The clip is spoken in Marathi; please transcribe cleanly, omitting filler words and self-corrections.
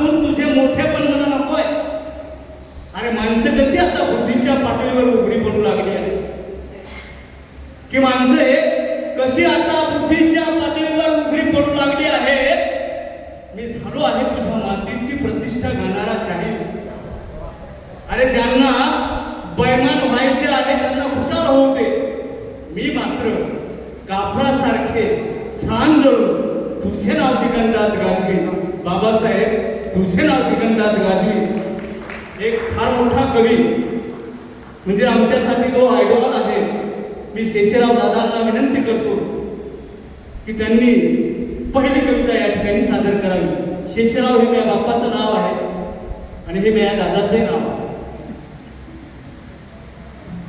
पाहून तुझे मोठेपण मला नकोय. अरे माणसं कशी आता बुद्धीच्या पातळीवर उघडी पडू लागली आहे की माणसे कशी आता बुद्धीच्या पातळीवर उघडी पडू लागली आहे. मी झालो आहे तुझ्या मातीची प्रतिष्ठा घालणारा शाहीर. अरे ज्यांना बैमान व्हायचे आहे त्यांना खुशाल होते. मी मात्र कापरासारखे छान जळून तुझे नाव दिगंधात गाजवी. बाबासाहेब तुझे नाव दिगंधात गाजवी. एक फार मोठा कवी म्हणजे आमच्यासाठी तो आयडॉल आहे. मी शेषराव दादांना विनंती करतो की त्यांनी पहिली कविता या ठिकाणी सादर करावी. शेषराव हे माझ्या बाप्पाचं नाव आहे आणि हे माझ्या दादाचंही नाव आहे.